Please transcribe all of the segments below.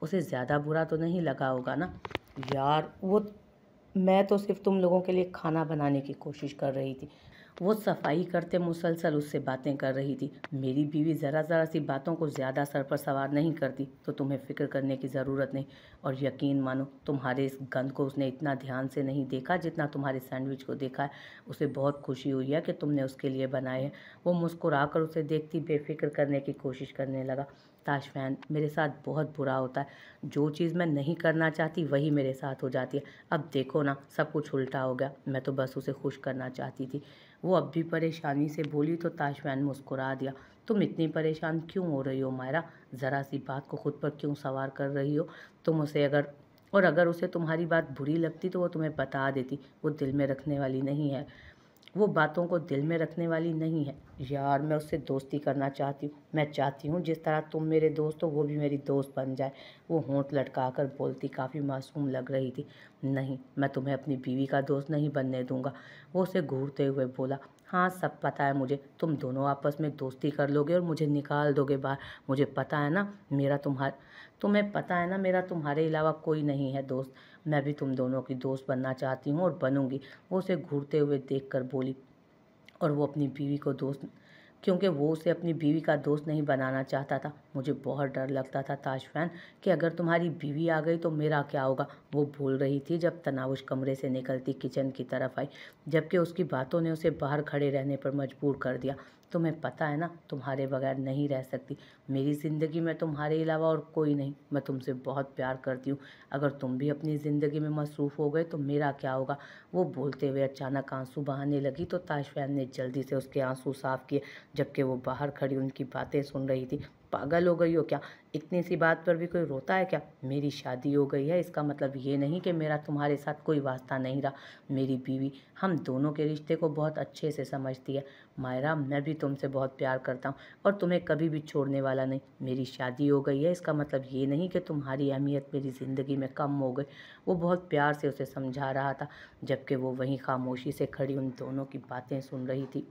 उसे ज़्यादा बुरा तो नहीं लगा होगा ना? यार मैं तो सिर्फ तुम लोगों के लिए खाना बनाने की कोशिश कर रही थी। वो सफाई करते मुसलसल उससे बातें कर रही थी। मेरी बीवी ज़रा ज़रा सी बातों को ज़्यादा सर पर सवार नहीं करती, तो तुम्हें फ़िक्र करने की ज़रूरत नहीं। और यकीन मानो, तुम्हारे इस गंद को उसने इतना ध्यान से नहीं देखा जितना तुम्हारे सैंडविच को देखा है। उसे बहुत खुशी हुई है कि तुमने उसके लिए बनाए हैं। वो मुस्कुराकर उसे देखती बेफिक्र करने की कोशिश करने लगा। ताशफैन, मेरे साथ बहुत बुरा होता है। जो चीज़ मैं नहीं करना चाहती वही मेरे साथ हो जाती है। अब देखो ना, सब कुछ उल्टा हो गया। मैं तो बस उसे खुश करना चाहती थी। वो अब भी परेशानी से बोली तो ताशफैन मुस्कुरा दिया। तुम इतनी परेशान क्यों हो रही हो मायरा? ज़रा सी बात को खुद पर क्यों सवार कर रही हो? तुम उसे अगर उसे तुम्हारी बात बुरी लगती तो वो तुम्हें बता देती। वो दिल में रखने वाली नहीं है। वो बातों को दिल में रखने वाली नहीं है। यार, मैं उससे दोस्ती करना चाहती हूँ। मैं चाहती हूँ जिस तरह तुम मेरे दोस्त हो वो भी मेरी दोस्त बन जाए। वो होंठ लटकाकर बोलती काफ़ी मासूम लग रही थी। नहीं, मैं तुम्हें अपनी बीवी का दोस्त नहीं बनने दूंगा। वो उसे घूरते हुए बोला। हाँ, सब पता है मुझे। तुम दोनों आपस में दोस्ती कर लोगे और मुझे निकाल दोगे बाहर। मुझे पता है ना, तुम्हें पता है ना, मेरा तुम्हारे अलावा कोई नहीं है दोस्त। मैं भी तुम दोनों की दोस्त बनना चाहती हूँ और बनूंगी। वो उसे घूरते हुए देखकर बोली। और वो अपनी बीवी को दोस्त क्योंकि वो उसे अपनी बीवी का दोस्त नहीं बनाना चाहता था। मुझे बहुत डर लगता था ताशफैन कि अगर तुम्हारी बीवी आ गई तो मेरा क्या होगा। वो बोल रही थी जब तनाउश कमरे से निकलती किचन की तरफ आई, जबकि उसकी बातों ने उसे बाहर खड़े रहने पर मजबूर कर दिया। तुम्हें पता है ना, तुम्हारे बगैर नहीं रह सकती। मेरी ज़िंदगी में तुम्हारे अलावा और कोई नहीं। मैं तुमसे बहुत प्यार करती हूँ। अगर तुम भी अपनी ज़िंदगी में मसरूफ़ हो गए तो मेरा क्या होगा। वो बोलते हुए अचानक आंसू बहाने लगी तो ताशफैन ने जल्दी से उसके आंसू साफ किए, जबकि वो बाहर खड़ी उनकी बातें सुन रही थी। पागल हो गई हो क्या? इतनी सी बात पर भी कोई रोता है क्या? मेरी शादी हो गई है, इसका मतलब ये नहीं कि मेरा तुम्हारे साथ कोई वास्ता नहीं रहा। मेरी बीवी हम दोनों के रिश्ते को बहुत अच्छे से समझती है। मायरा, मैं भी तुमसे बहुत प्यार करता हूँ और तुम्हें कभी भी छोड़ने वाला नहीं। मेरी शादी हो गई है, इसका मतलब ये नहीं कि तुम्हारी अहमियत मेरी ज़िंदगी में कम हो गई। वो बहुत प्यार से उसे समझा रहा था, जबकि वो वहीं खामोशी से खड़ी उन दोनों की बातें सुन रही थी।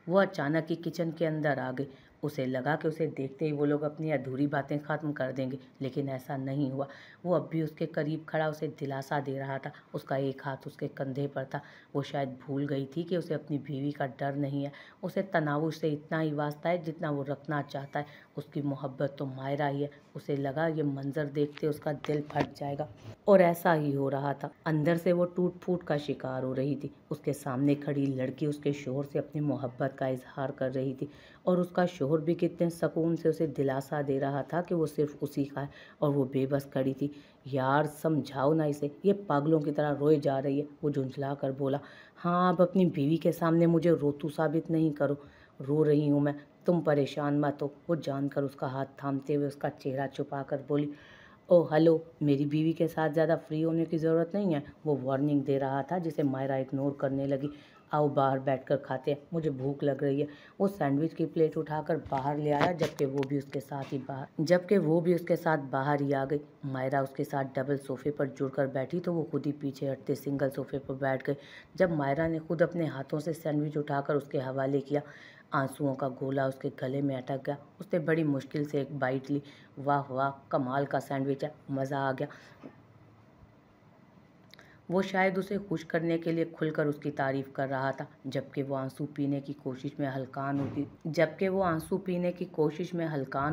वो अचानक ही किचन के अंदर आ गई। उसे लगा कि उसे देखते ही वो लोग अपनी अधूरी बातें ख़त्म कर देंगे, लेकिन ऐसा नहीं हुआ। वो अब भी उसके करीब खड़ा उसे दिलासा दे रहा था। उसका एक हाथ उसके कंधे पर था। वो शायद भूल गई थी कि उसे अपनी बीवी का डर नहीं है। उसे तनाव से इतना ही वास्ता है जितना वो रखना चाहता है। उसकी मोहब्बत तो मायरा ही है। उसे लगा ये मंजर देखते उसका दिल फट जाएगा, और ऐसा ही हो रहा था। अंदर से वो टूट फूट का शिकार हो रही थी। उसके सामने खड़ी लड़की उसके शोहर से अपनी मोहब्बत का इजहार कर रही थी, और उसका शोहर भी कितने सुकून से उसे दिलासा दे रहा था कि वो सिर्फ उसी का है, और वो बेबस खड़ी थी। यार, समझाओ ना इसे, ये पागलों की तरह रोए जा रही है। वो झुंझला कर बोला। हाँ, अब अपनी बीवी के सामने मुझे रोतू साबित नहीं करो। रो रही हूँ मैं, तुम परेशान मत हो। वो जानकर उसका हाथ थामते हुए उसका चेहरा छुपा कर बोली। ओह हेलो, मेरी बीवी के साथ ज़्यादा फ्री होने की ज़रूरत नहीं है। वो वार्निंग दे रहा था, जिसे मायरा इग्नोर करने लगी। आओ बाहर बैठकर खाते हैं, मुझे भूख लग रही है। वो सैंडविच की प्लेट उठाकर बाहर ले आया, जबकि वो भी उसके साथ बाहर ही आ गई। मायरा उसके साथ डबल सोफे पर जुड़कर बैठी तो वो खुद ही पीछे हटते सिंगल सोफे पर बैठ गई। जब मायरा ने खुद अपने हाथों से सैंडविच उठाकर उसके हवाले किया, आंसुओं का गोला उसके गले में अटक गया। उसने बड़ी मुश्किल से एक बाइट ली। वाह वाह, कमाल का सैंडविच है, मज़ा आ गया। वो शायद उसे खुश करने के लिए खुलकर उसकी तारीफ कर रहा था, जबकि वो आंसू पीने की कोशिश में हल्कान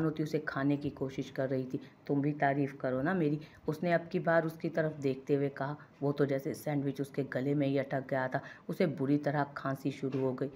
होती उसे खाने की कोशिश कर रही थी। तुम भी तारीफ करो ना मेरी, उसने अब की बार उसकी तरफ देखते हुए कहा। वो तो जैसे सैंडविच उसके गले में ही अटक गया था। उसे बुरी तरह खांसी शुरू हो गई।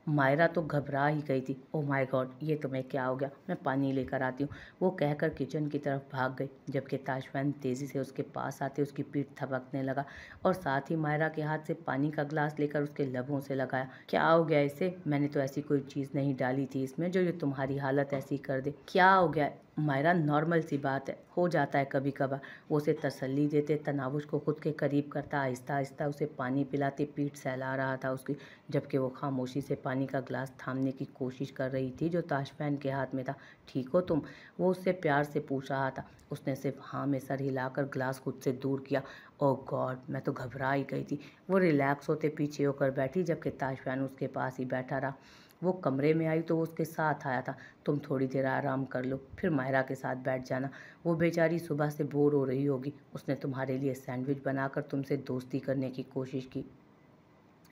मायरा तो घबरा ही गई थी। ओह माय गॉड, ये तुम्हें क्या हो गया? मैं पानी लेकर आती हूँ। वो कहकर किचन की तरफ भाग गई, जबकि ताशफैन तेज़ी से उसके पास आते उसकी पीठ थपकने लगा, और साथ ही मायरा के हाथ से पानी का ग्लास लेकर उसके लबों से लगाया। क्या हो गया इसे? मैंने तो ऐसी कोई चीज़ नहीं डाली थी इसमें जो ये तुम्हारी हालत ऐसी कर दे। क्या हो गया मायरा? नॉर्मल सी बात है, हो जाता है कभी कभार। वो उसे तसल्ली देते तनावुश को खुद के करीब करता आहिस्ता आहिस्ता उसे पानी पिलाते पीठ सहला रहा था उसकी, जबकि वो खामोशी से पानी का ग्लास थामने की कोशिश कर रही थी जो ताशफैन के हाथ में था। ठीक हो तुम? वो उससे प्यार से पूछ रहा था। उसने सिर्फ हाँ में सर हिलाकर ग्लास खुद से दूर किया। ओह गॉड, मैं तो घबरा ही गई थी। वो रिलैक्स होते पीछे होकर बैठी, जबकि ताशफैन उसके पास ही बैठा रहा। वो कमरे में आई तो वो उसके साथ आया था। तुम थोड़ी देर आराम कर लो, फिर मायरा के साथ बैठ जाना। वो बेचारी सुबह से बोर हो रही होगी। उसने तुम्हारे लिए सैंडविच बनाकर तुमसे दोस्ती करने की कोशिश की,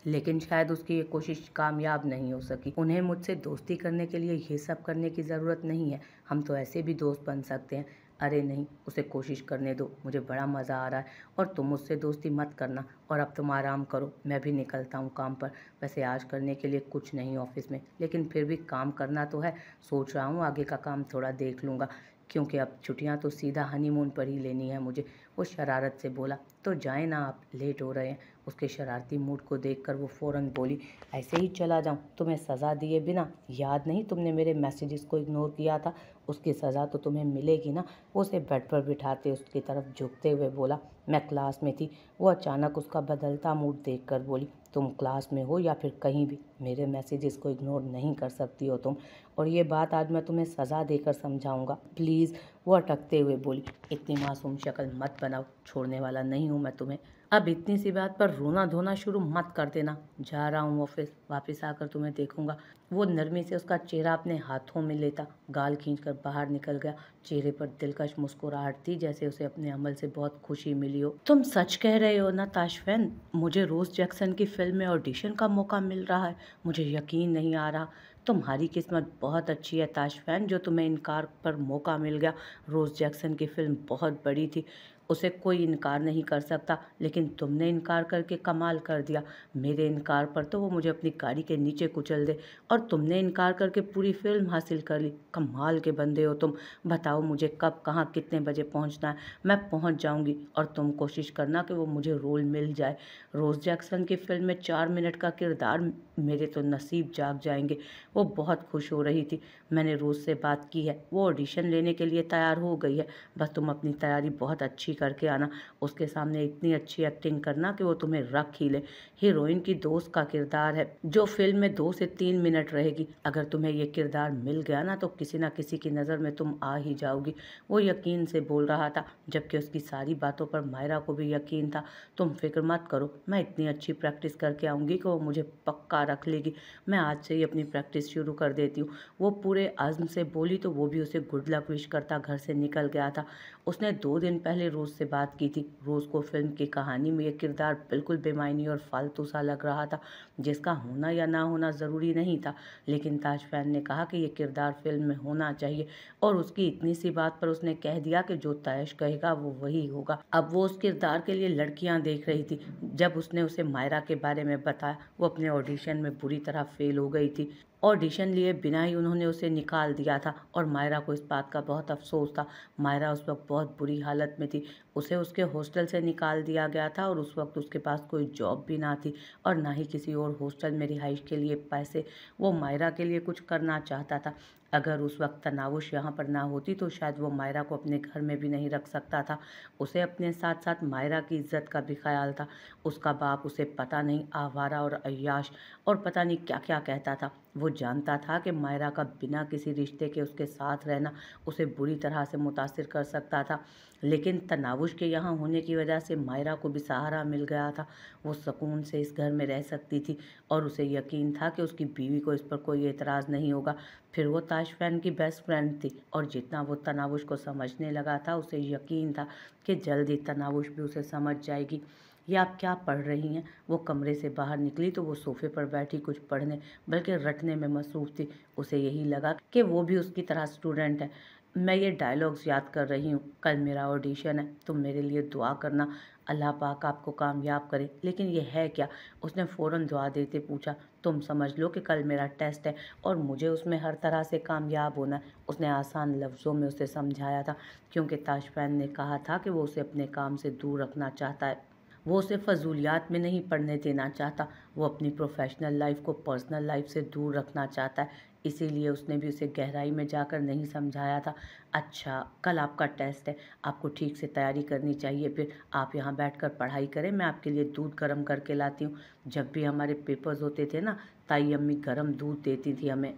लेकिन शायद उसकी ये कोशिश कामयाब नहीं हो सकी। उन्हें मुझसे दोस्ती करने के लिए ये सब करने की ज़रूरत नहीं है। हम तो ऐसे भी दोस्त बन सकते हैं। अरे नहीं, उसे कोशिश करने दो, मुझे बड़ा मज़ा आ रहा है। और तुम मुझसे दोस्ती मत करना। और अब तुम आराम करो, मैं भी निकलता हूँ काम पर। वैसे आज करने के लिए कुछ नहीं ऑफिस में, लेकिन फिर भी काम करना तो है। सोच रहा हूँ आगे का काम थोड़ा देख लूँगा, क्योंकि अब छुट्टियाँ तो सीधा हनीमून पर ही लेनी है मुझे। वो शरारत से बोला। तो जाए ना आप, लेट हो रहे हैं। उसके शरारती मूड को देखकर वो फ़ौरन बोली, ऐसे ही चला जाऊं तुम्हें सज़ा दिए बिना? याद नहीं तुमने मेरे मैसेजेस को इग्नोर किया था? उसकी सज़ा तो तुम्हें मिलेगी ना। वो उसे बेड पर बिठाते उसकी तरफ झुकते हुए बोला। मैं क्लास में थी। वो अचानक उसका बदलता मूड देखकर बोली, तुम क्लास में हो या फिर कहीं भी, मेरे मैसेजेस को इग्नोर नहीं कर सकती हो तुम। और ये बात आज मैं तुम्हें सज़ा देकर समझाऊंगा, प्लीज़। वो अटकते हुए बोली, इतनी मासूम शक्ल मत बनाओ, छोड़ने वाला नहीं हूँ मैं तुम्हें। अब इतनी सी बात पर रोना धोना शुरू मत कर देना। जा रहा हूँ ऑफिस, वापस आकर तुम्हें देखूंगा। वो नरमी से उसका चेहरा अपने हाथों में लेता गाल खींचकर बाहर निकल गया। चेहरे पर दिलकश मुस्कुराहट थी, जैसे उसे अपने अमल से बहुत खुशी मिली हो। तुम सच कह रहे हो ना ताशफैन? मुझे रोज जैक्सन की फिल्म में ऑडिशन का मौका मिल रहा है। मुझे यकीन नहीं आ रहा। तुम्हारी किस्मत बहुत अच्छी है ताशफैन, जो तुम्हें इनकार पर मौका मिल गया। रोज जैक्सन की फिल्म बहुत बड़ी थी, उसे कोई इनकार नहीं कर सकता, लेकिन तुमने इनकार करके कमाल कर दिया। मेरे इनकार पर तो वो मुझे अपनी गाड़ी के नीचे कुचल दे, और तुमने इनकार करके पूरी फिल्म हासिल कर ली। कमाल के बंदे हो तुम। बताओ मुझे कब, कहाँ, कितने बजे पहुंचना है? मैं पहुंच जाऊंगी, और तुम कोशिश करना कि वो मुझे रोल मिल जाए। रोज जैक्सन की फिल्म में 4 मिनट का किरदार, मेरे तो नसीब जाग जाएंगे। वो बहुत खुश हो रही थी। मैंने रोज से बात की है, वो ऑडिशन लेने के लिए तैयार हो गई है। बस तुम अपनी तैयारी बहुत अच्छी करके आना। उसके सामने इतनी अच्छी एक्टिंग करना कि वो तुम्हें रख ही ले। हीरोइन की दोस्त का किरदार है, जो फिल्म में 2 से 3 मिनट रहेगी। अगर तुम्हें ये किरदार मिल गया ना, तो किसी ना किसी की नज़र में तुम आ ही जाओगी। वो यकीन से बोल रहा था, जबकि उसकी सारी बातों पर मायरा को भी यकीन था। तुम फिक्र मत करो, मैं इतनी अच्छी प्रैक्टिस करके आऊँगी कि वो मुझे पक्का रख लेगी। मैं आज से ही अपनी प्रैक्टिस शुरू कर देती हूँ। वो पूरे आज़म से बोली तो वो भी उसे गुड लक विश करता घर से निकल गया था। उसने 2 दिन पहले रोज़ से बात की थी। रोज़ को फिल्म की कहानी में यह किरदार बिल्कुल बेमायनी और फालतू सा लग रहा था, जिसका होना या ना होना ज़रूरी नहीं था। लेकिन ताजफैन ने कहा कि यह किरदार फिल्म में होना चाहिए, और उसकी इतनी सी बात पर उसने कह दिया कि जो तैश कहेगा वो वही होगा। अब वो उस किरदार के लिए लड़कियां देख रही थी। जब उसने उसे मायरा के बारे में बताया, वो अपने ऑडिशन में बुरी तरह फेल हो गई थी। ऑडिशन लिए बिना ही उन्होंने उसे निकाल दिया था, और मायरा को इस बात का बहुत अफसोस था। मायरा उस वक्त बहुत बुरी हालत में थी। उसे उसके हॉस्टल से निकाल दिया गया था, और उस वक्त उसके पास कोई जॉब भी ना थी, और ना ही किसी और हॉस्टल में रिहाइश के लिए पैसे। वो मायरा के लिए कुछ करना चाहता था। अगर उस वक्त तनावुश यहाँ पर ना होती तो शायद वो मायरा को अपने घर में भी नहीं रख सकता था। उसे अपने साथ साथ मायरा की इज्जत का भी ख्याल था। उसका बाप उसे पता नहीं आवारा और अय्याश और पता नहीं क्या क्या कहता था। वो जानता था कि मायरा का बिना किसी रिश्ते के उसके साथ रहना उसे बुरी तरह से मुतासिर कर सकता था, लेकिन तनावुश के यहाँ होने की वजह से मायरा को भी सहारा मिल गया था। वो सुकून से इस घर में रह सकती थी, और उसे यकीन था कि उसकी बीवी को इस पर कोई एतराज़ नहीं होगा। फिर वो ताशफैन की बेस्ट फ्रेंड थी, और जितना वो तनावुश को समझने लगा था, उसे यकीन था कि जल्द ही तनावुश भी उसे समझ जाएगी। ये आप क्या पढ़ रही हैं? वो कमरे से बाहर निकली तो वो सोफे पर बैठी कुछ पढ़ने बल्कि रटने में मसरूफ़ थी। उसे यही लगा कि वो भी उसकी तरह स्टूडेंट है। मैं ये डायलॉग्स याद कर रही हूँ। कल मेरा ऑडिशन है, तुम मेरे लिए दुआ करना। अल्लाह पाक आपको कामयाब करे। लेकिन ये है क्या? उसने फ़ौरन दुआ देते पूछा। तुम समझ लो कि कल मेरा टेस्ट है, और मुझे उसमें हर तरह से कामयाब होना है। उसने आसान लफ्ज़ों में उसे समझाया था, क्योंकि ताशफैन ने कहा था कि वो उसे अपने काम से दूर रखना चाहता है। वो उसे फजूलियात में नहीं पढ़ने देना चाहता। वो अपनी प्रोफेशनल लाइफ को पर्सनल लाइफ से दूर रखना चाहता है। इसीलिए उसने भी उसे गहराई में जाकर नहीं समझाया था। अच्छा, कल आपका टेस्ट है, आपको ठीक से तैयारी करनी चाहिए। फिर आप यहाँ बैठकर पढ़ाई करें, मैं आपके लिए दूध गर्म करके लाती हूँ। जब भी हमारे पेपर्स होते थे ना, ताई अम्मी गर्म दूध देती थी हमें।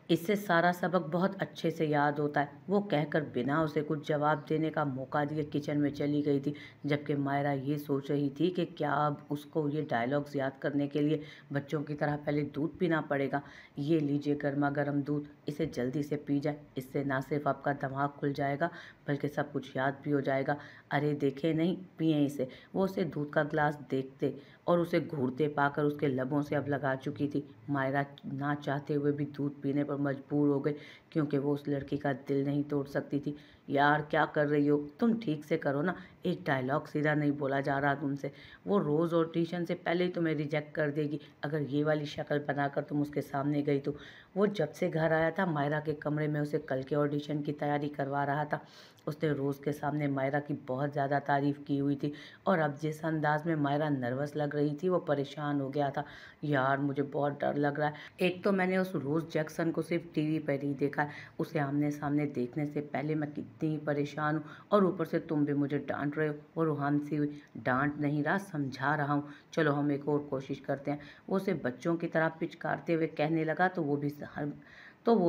इससे सारा सबक बहुत अच्छे से याद होता है। वो कहकर बिना उसे कुछ जवाब देने का मौका दिए किचन में चली गई थी, जबकि मायरा ये सोच रही थी कि क्या अब उसको ये डायलॉग्स याद करने के लिए बच्चों की तरह पहले दूध पीना पड़ेगा। ये लीजिए गर्मा गर्म दूध, इसे जल्दी से पी जाए, इससे ना सिर्फ आपका दिमाग खुल जाएगा बल्कि सब कुछ याद भी हो जाएगा। अरे देखे नहीं, पिए इसे। वो उसे दूध का ग्लास देखते और उसे घूरते पाकर उसके लबों से अब लगा चुकी थी। मायरा ना चाहते हुए भी दूध पीने पर मजबूर हो गई, क्योंकि वो उस लड़की का दिल नहीं तोड़ सकती थी। यार क्या कर रही हो तुम, ठीक से करो ना, एक डायलॉग सीधा नहीं बोला जा रहा तुमसे। वो रोज़ ऑडिशन से पहले ही तुम्हें रिजेक्ट कर देगी अगर ये वाली शक्ल बनाकर तुम उसके सामने गई तो। वो जब से घर आया था मायरा के कमरे में उसे कल के ऑडिशन की तैयारी करवा रहा था। उसने रोज़ के सामने मायरा की बहुत ज़्यादा तारीफ़ की हुई थी, और अब जिस अंदाज में मायरा नर्वस लग रही थी वो परेशान हो गया था। यार मुझे बहुत डर लग रहा है। एक तो मैंने उस रोज़ जैक्सन को सिर्फ टीवी पर ही देखा है, उसे आमने सामने देखने से पहले मैं कितनी ही परेशान हूँ, और ऊपर से तुम भी मुझे डांट रहे हो। वो रूहान सी हुई, डांट नहीं रहा, समझा रहा हूँ, चलो हम एक और कोशिश करते हैं। वो उसे बच्चों की तरह पिचकारते हुए कहने लगा तो वो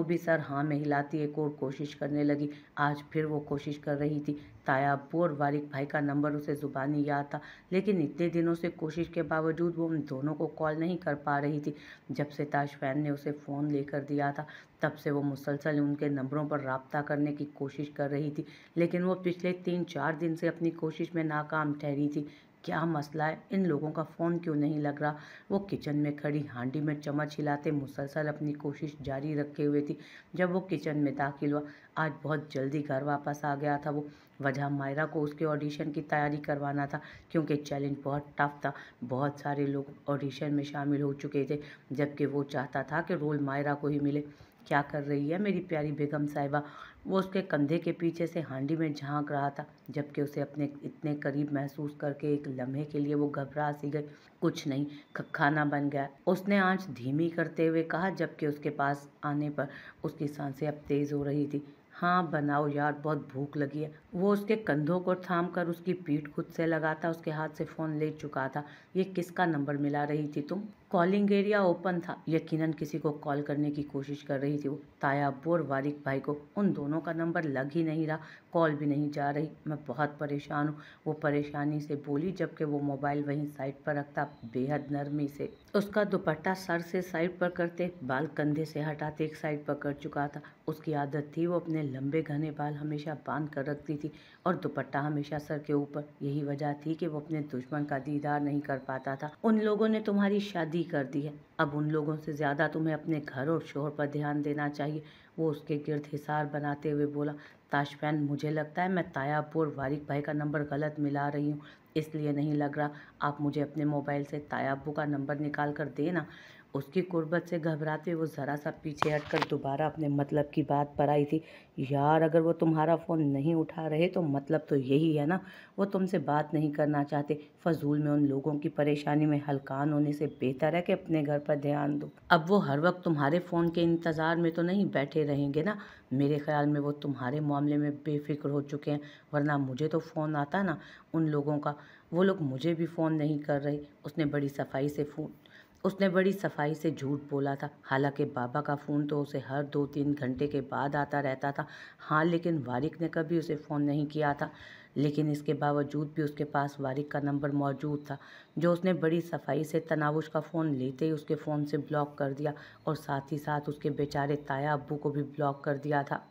भी सर हाँ में हिलाती एक और कोशिश करने लगी। आज फिर वो कोशिश कर रही थी। ताया अब्बू और वारिक भाई का नंबर उसे ज़ुबानी याद था, लेकिन इतने दिनों से कोशिश के बावजूद वो उन दोनों को कॉल नहीं कर पा रही थी। जब से ताशफैन ने उसे फ़ोन लेकर दिया था तब से वो मुसलसल उनके नंबरों पर राब्ता करने की कोशिश कर रही थी, लेकिन वो पिछले 3-4 दिन से अपनी कोशिश में नाकाम ठहरी थी। क्या मसला है, इन लोगों का फ़ोन क्यों नहीं लग रहा। वो किचन में खड़ी हांडी में चम्मच हिलाते मुसलसल अपनी कोशिश जारी रखे हुए थी। जब वो किचन में दाखिल हुआ, आज बहुत जल्दी घर वापस आ गया था वो। वजह मायरा को उसके ऑडिशन की तैयारी करवाना था, क्योंकि चैलेंज बहुत टफ था। बहुत सारे लोग ऑडिशन में शामिल हो चुके थे, जबकि वो चाहता था कि रोल मायरा को ही मिले। क्या कर रही है मेरी प्यारी बेगम साहिबा। वो उसके कंधे के पीछे से हांडी में झांक रहा था, जबकि उसे अपने इतने करीब महसूस करके एक लम्हे के लिए वो घबरा सी गई। कुछ नहीं, खाना बन गया, उसने आंच धीमी करते हुए कहा, जबकि उसके पास आने पर उसकी सांसें अब तेज़ हो रही थी। हाँ बनाओ यार, बहुत भूख लगी है। वो उसके कंधों को थाम कर उसकी पीठ खुद से लगाता उसके हाथ से फ़ोन ले चुका था। ये किसका नंबर मिला रही थी तुम। कॉलिंग एरिया ओपन था, यकीनन किसी को कॉल करने की कोशिश कर रही थी वो। ताया अब्बू और वारिक भाई को, उन दोनों का नंबर लग ही नहीं रहा, कॉल भी नहीं जा रही। मैं बहुत परेशान हूँ, वो परेशानी से बोली, जबकि वो मोबाइल वहीं साइड पर रखता बेहद नरमी से। उसका दुपट्टा सर से साइड पर करते, बाल कंधे से हटाते एक साइड पर कर चुका था। उसकी आदत थी वो अपने लंबे घने बाल हमेशा बांध कर रखती थी, और दुपट्टा हमेशा सर के ऊपर। यही वजह थी कि वो अपने दुश्मन का दीदार नहीं कर पाता था। उन लोगों ने तुम्हारी शादी कर दी है, अब उन लोगों से ज़्यादा तुम्हें अपने घर और शोहर पर ध्यान देना चाहिए। वो उसके गिर्द हिसार बनाते हुए बोला। ताशफैन, मुझे लगता है मैं ताया अब्बू और वारिक भाई का नंबर गलत मिला रही हूँ, इसलिए नहीं लग रहा। आप मुझे अपने मोबाइल से ताया अब्बू का नंबर निकाल कर देना। उसकी कुर्बत से घबराते हुए वो ज़रा सा पीछे हटकर दोबारा अपने मतलब की बात पर आई थी। यार अगर वो तुम्हारा फ़ोन नहीं उठा रहे तो मतलब तो यही है ना, वो तुमसे बात नहीं करना चाहते। फजूल में उन लोगों की परेशानी में हलकान होने से बेहतर है कि अपने घर पर ध्यान दो। अब वो हर वक्त तुम्हारे फ़ोन के इंतज़ार में तो नहीं बैठे रहेंगे ना। मेरे ख्याल में वो तुम्हारे मामले में बेफिक्र हो चुके हैं, वरना मुझे तो फ़ोन आता ना उन लोगों का। वो लोग मुझे भी फ़ोन नहीं कर रहे। उसने बड़ी सफाई से झूठ बोला था। हालांकि बाबा का फ़ोन तो उसे हर 2-3 घंटे के बाद आता रहता था। हाँ, लेकिन वारिक ने कभी उसे फ़ोन नहीं किया था। लेकिन इसके बावजूद भी उसके पास वारिक का नंबर मौजूद था, जो उसने बड़ी सफाई से तनावुश का फ़ोन लेते ही उसके फ़ोन से ब्लॉक कर दिया, और साथ ही साथ उसके बेचारे ताया अब्बू को भी ब्लॉक कर दिया था।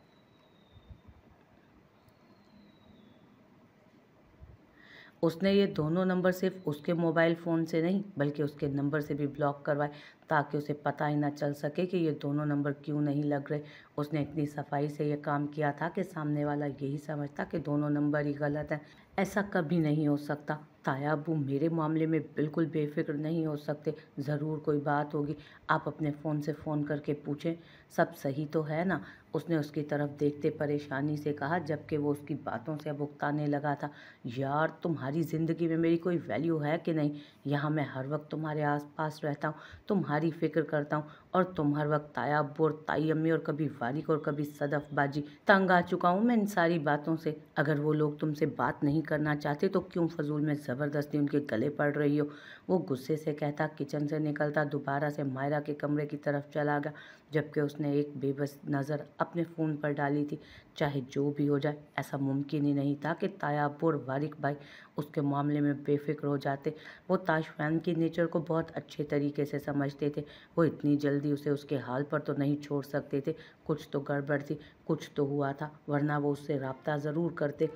उसने ये दोनों नंबर सिर्फ उसके मोबाइल फ़ोन से नहीं बल्कि उसके नंबर से भी ब्लॉक करवाए, ताकि उसे पता ही ना चल सके कि ये दोनों नंबर क्यों नहीं लग रहे। उसने इतनी सफाई से ये काम किया था कि सामने वाला यही समझता कि दोनों नंबर ही गलत हैं। ऐसा कभी नहीं हो सकता। ताया अब्बू मेरे मामले में बिल्कुल बेफिक्र नहीं हो सकते। ज़रूर कोई बात होगी, आप अपने फ़ोन से फ़ोन करके पूछें, सब सही तो है ना। उसने उसकी तरफ देखते परेशानी से कहा, जबकि वो उसकी बातों से अब उकताने लगा था। यार तुम्हारी ज़िंदगी में मेरी कोई वैल्यू है कि नहीं। यहाँ मैं हर वक्त तुम्हारे आसपास रहता हूँ, तुम्हारी फ़िक्र करता हूँ, और तुम हर वक्त ताया अब्बू और ताई अम्मी और कभी वारिक और कभी सदफ बाजी। तंग आ चुका हूँ मैं इन सारी बातों से। अगर वो लोग तुमसे बात नहीं करना चाहते तो क्यों फजूल में ज़बरदस्ती उनके गले पड़ रही हो। वो गुस्से से कहता किचन से निकलता दोबारा से मायरा के कमरे की तरफ चला गया, जबकि उसने एक बेबस नज़र अपने फ़ोन पर डाली थी। चाहे जो भी हो जाए, ऐसा मुमकिन ही नहीं था कि तायाब और वारिक भाई उसके मामले में बेफिक्र हो जाते। वो ताशफैन की नेचर को बहुत अच्छे तरीके से समझते थे। वो इतनी जल्दी उसे उसके हाल पर तो नहीं छोड़ सकते थे। कुछ तो गड़बड़ थी, कुछ तो हुआ था, वरना वो उससे राब्ता ज़रूर करते।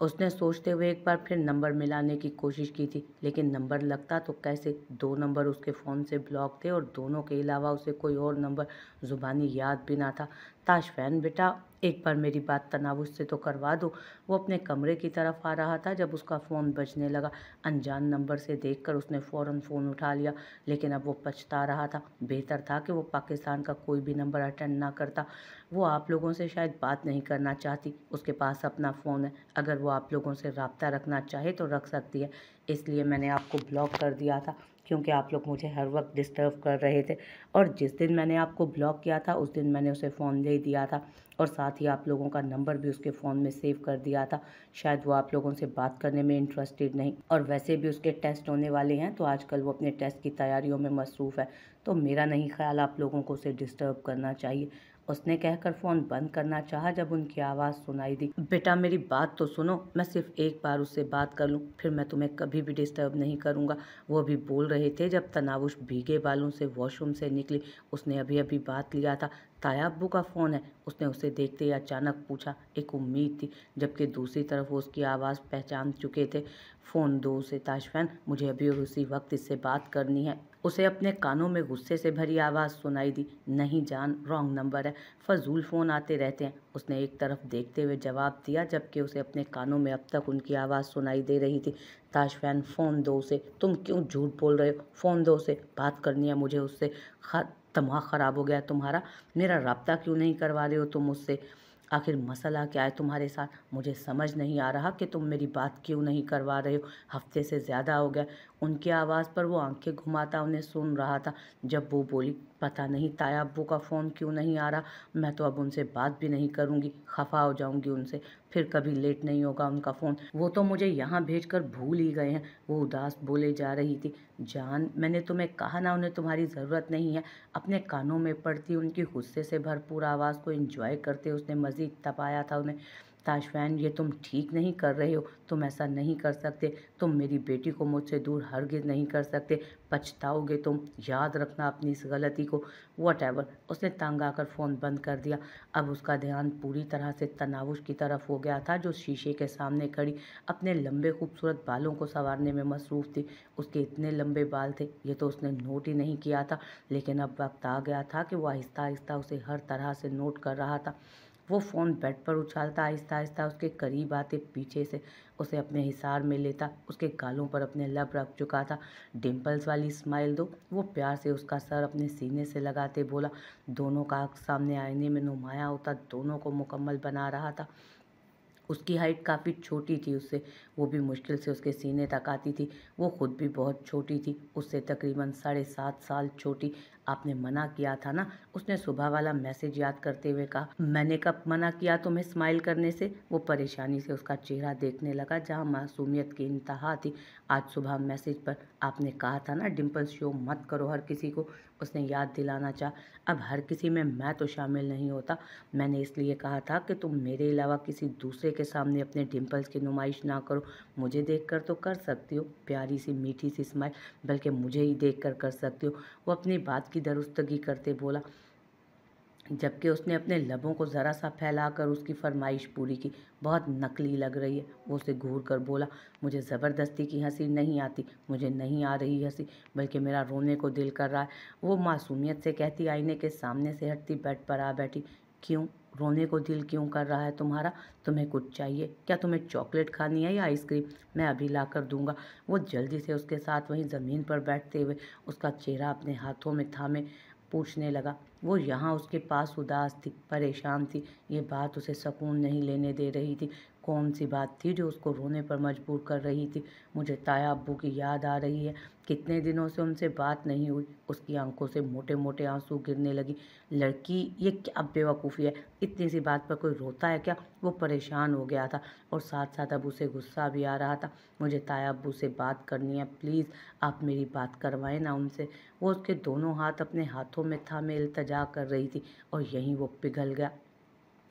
उसने सोचते हुए एक बार फिर नंबर मिलाने की कोशिश की थी, लेकिन नंबर लगता तो कैसे। 2 नंबर उसके फ़ोन से ब्लॉक थे और दोनों के अलावा उसे कोई और नंबर ज़ुबानी याद भी ना था। ताशफैन बेटा, एक बार मेरी बात तनावुस से तो करवा दो। वो अपने कमरे की तरफ आ रहा था जब उसका फ़ोन बजने लगा। अनजान नंबर से देखकर उसने फ़ौरन फ़ोन उठा लिया, लेकिन अब वो पछता रहा था। बेहतर था कि वो पाकिस्तान का कोई भी नंबर अटेंड ना करता। वो आप लोगों से शायद बात नहीं करना चाहती। उसके पास अपना फ़ोन है, अगर वो आप लोगों से राब्ता रखना चाहे तो रख सकती है। इसलिए मैंने आपको ब्लॉक कर दिया था, क्योंकि आप लोग मुझे हर वक्त डिस्टर्ब कर रहे थे। और जिस दिन मैंने आपको ब्लॉक किया था उस दिन मैंने उसे फ़ोन दे दिया था, और साथ ही आप लोगों का नंबर भी उसके फ़ोन में सेव कर दिया था। शायद वो आप लोगों से बात करने में इंटरेस्टेड नहीं, और वैसे भी उसके टेस्ट होने वाले हैं, तो आजकल वो अपने टेस्ट की तैयारियों में मसरूफ़ है। तो मेरा नहीं ख्याल आप लोगों को उसे डिस्टर्ब करना चाहिए। उसने कहकर फ़ोन बंद करना चाहा जब उनकी आवाज़ सुनाई दी। बेटा मेरी बात तो सुनो, मैं सिर्फ एक बार उससे बात कर लूँ, फिर मैं तुम्हें कभी भी डिस्टर्ब नहीं करूँगा। वो अभी बोल रहे थे जब तनावुश भीगे बालों से वॉशरूम से निकली। उसने अभी अभी बात लिया था। ताया अब्बू का फ़ोन है, उसने उसे देखते ही अचानक पूछा। एक उम्मीद थी, जबकि दूसरी तरफ वो उसकी आवाज़ पहचान चुके थे। फ़ोन दो उसे ताशफैन, मुझे अभी और उसी वक्त इससे बात करनी है। उसे अपने कानों में गुस्से से भरी आवाज़ सुनाई दी। नहीं जान, रॉन्ग नंबर है, फजूल फ़ोन आते रहते हैं। उसने एक तरफ देखते हुए जवाब दिया, जबकि उसे अपने कानों में अब तक उनकी आवाज़ सुनाई दे रही थी। ताशफैन, फ़ोन दो उसे, तुम क्यों झूठ बोल रहे हो? फ़ोन दो उसे, बात करनी है मुझे उससे। दिमाग ख़राब हो गया तुम्हारा? मेरा राब्ता क्यों नहीं करवा रहे हो तुम मुझसे? आखिर मसला क्या है तुम्हारे साथ? मुझे समझ नहीं आ रहा कि तुम मेरी बात क्यों नहीं करवा रहे हो। हफ्ते से ज़्यादा हो गया। उनकी आवाज़ पर वो आंखें घुमाता उन्हें सुन रहा था जब वो बोली, पता नहीं ताया अब्बू का फ़ोन क्यों नहीं आ रहा। मैं तो अब उनसे बात भी नहीं करूँगी, खफा हो जाऊँगी उनसे। फिर कभी लेट नहीं होगा उनका फ़ोन। वो तो मुझे यहाँ भेजकर भूल ही गए हैं। वो उदास बोले जा रही थी। जान, मैंने तुम्हें कहा ना, उन्हें तुम्हारी ज़रूरत नहीं है। अपने कानों में पड़ती उनकी गुस्से से भरपूर आवाज़ को एंजॉय करते उसने मज़ीद तपाया था उन्हें। ताशफैन, ये तुम ठीक नहीं कर रहे हो। तुम ऐसा नहीं कर सकते। तुम मेरी बेटी को मुझसे दूर हरगिज़ नहीं कर सकते। पछताओगे तुम, याद रखना अपनी इस गलती को। वॉटएवर। उसने तंग आकर फ़ोन बंद कर दिया। अब उसका ध्यान पूरी तरह से तनावुश की तरफ हो गया था, जो शीशे के सामने खड़ी अपने लंबे खूबसूरत बालों को संवारने में मसरूफ़ थी। उसके इतने लंबे बाल थे, ये तो उसने नोट ही नहीं किया था, लेकिन अब वक्त आ गया था कि वो आहिस्ता आहिस्ता उसे हर तरह से नोट कर रहा था। वो फ़ोन बेड पर उछालता आहिस्ता आहिस्ता उसके करीब आते पीछे से उसे अपने हिसार में लेता, उसके गालों पर अपने लब रख चुका था। डिम्पल्स वाली स्माइल दो। वो प्यार से उसका सर अपने सीने से लगाते बोला। दोनों का आँख सामने आईने में नुमाया होता दोनों को मुकम्मल बना रहा था। उसकी हाइट काफ़ी छोटी थी उससे, वो भी मुश्किल से उसके सीने तक आती थी। वो खुद भी बहुत छोटी थी, उससे तकरीबन 7.5 साल छोटी। आपने मना किया था ना, उसने सुबह वाला मैसेज याद करते हुए कहा। मैंने कब मना किया तुम्हें स्माइल करने से? वो परेशानी से उसका चेहरा देखने लगा जहाँ मासूमियत की इंतहा थी। आज सुबह मैसेज पर आपने कहा था ना डिम्पल्स शो मत करो हर किसी को, उसने याद दिलाना चाहा। अब हर किसी में मैं तो शामिल नहीं होता। मैंने इसलिए कहा था कि तुम मेरे अलावा किसी दूसरे के सामने अपने डिम्पल्स की नुमाइश ना करो। मुझे देखकर तो कर सकती हो प्यारी सी मीठी सी स्माइल, बल्कि मुझे ही देखकर कर सकती हो। वो अपनी बात की दरुस्तगी करते बोला, जबकि उसने अपने लबों को ज़रा सा फैलाकर उसकी फरमाइश पूरी की। बहुत नकली लग रही है, वो उसे घूर कर बोला। मुझे ज़बरदस्ती की हंसी नहीं आती, मुझे नहीं आ रही हंसी, बल्कि मेरा रोने को दिल कर रहा है, वो मासूमियत से कहती आईने के सामने से हटती बेड पर आ बैठी। क्यों? रोने को दिल क्यों कर रहा है तुम्हारा? तुम्हें कुछ चाहिए क्या? तुम्हें चॉकलेट खानी है या आइसक्रीम? मैं अभी ला कर दूंगा। वो जल्दी से उसके साथ वहीं ज़मीन पर बैठते हुए उसका चेहरा अपने हाथों में थामे पूछने लगा। वो यहाँ उसके पास उदास थी, परेशान थी। ये बात उसे सुकून नहीं लेने दे रही थी। कौन सी बात थी जो उसको रोने पर मजबूर कर रही थी? मुझे ताया अब्बू की याद आ रही है, कितने दिनों से उनसे बात नहीं हुई। उसकी आंखों से मोटे मोटे आंसू गिरने लगी। लड़की, ये क्या बेवकूफ़ी है, इतनी सी बात पर कोई रोता है क्या? वो परेशान हो गया था, और साथ साथ अब उसे गुस्सा भी आ रहा था। मुझे ताया अब्बू से बात करनी है, प्लीज़ आप मेरी बात करवाएं ना उनसे। वो उसके दोनों हाथ अपने हाथों में थामे इल्तजा मजाक कर रही थी और यहीं वो पिघल गया।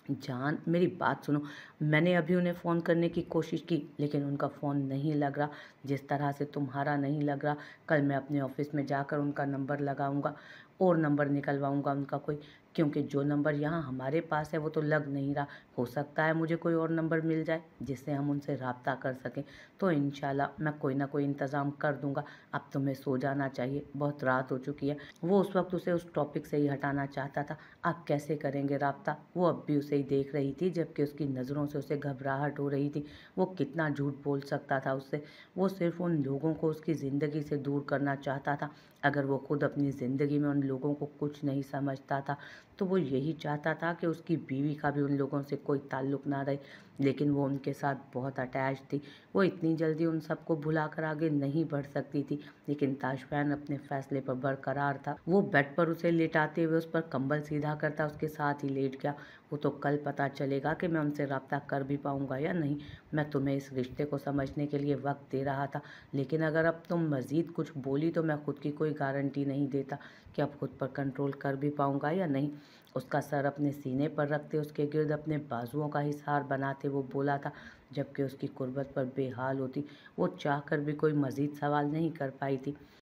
जान मेरी बात सुनो, मैंने अभी उन्हें फ़ोन करने की कोशिश की लेकिन उनका फ़ोन नहीं लग रहा, जिस तरह से तुम्हारा नहीं लग रहा। कल मैं अपने ऑफिस में जाकर उनका नंबर लगाऊंगा और नंबर निकलवाऊंगा उनका कोई, क्योंकि जो नंबर यहाँ हमारे पास है वो तो लग नहीं रहा। हो सकता है मुझे कोई और नंबर मिल जाए जिससे हम उनसे रब्ता कर सकें। तो इंशाल्लाह मैं कोई ना कोई इंतज़ाम कर दूंगा। अब तुम्हें सो जाना चाहिए, बहुत रात हो चुकी है। वो उस वक्त उसे उस टॉपिक से ही हटाना चाहता था। आप कैसे करेंगे राब्ता? वो अब भी उसे ही देख रही थी, जबकि उसकी नज़रों से उसे घबराहट हो रही थी। वो कितना झूठ बोल सकता था उससे। वो सिर्फ उन लोगों को उसकी ज़िंदगी से दूर करना चाहता था। अगर वो खुद अपनी ज़िंदगी में उन लोगों को कुछ नहीं समझता था तो वो यही चाहता था कि उसकी बीवी का भी उन लोगों से कोई ताल्लुक़ ना रहे। लेकिन वो उनके साथ बहुत अटैच थी। वो इतनी जल्दी उन सबको भुलाकर आगे नहीं बढ़ सकती थी। लेकिन ताशफैन अपने फैसले पर बरकरार था। वो बेड पर उसे लेटाते हुए उस पर कंबल सीधा करता उसके साथ ही लेट गया। वो तो कल पता चलेगा कि मैं उनसे रब्ता कर भी पाऊंगा या नहीं। मैं तुम्हें इस रिश्ते को समझने के लिए वक्त दे रहा था, लेकिन अगर अब तुम मज़ीद कुछ बोली तो मैं खुद की कोई गारंटी नहीं देता कि अब खुद पर कंट्रोल कर भी पाऊंगा या नहीं। उसका सर अपने सीने पर रखते उसके गिर्द अपने बाजुओं का हिसार बनाते वो बोला था, जबकि उसकी कुर्बत पर बेहाल होती। वो चाह कर भी कोई मज़ीद सवाल नहीं कर पाई थी।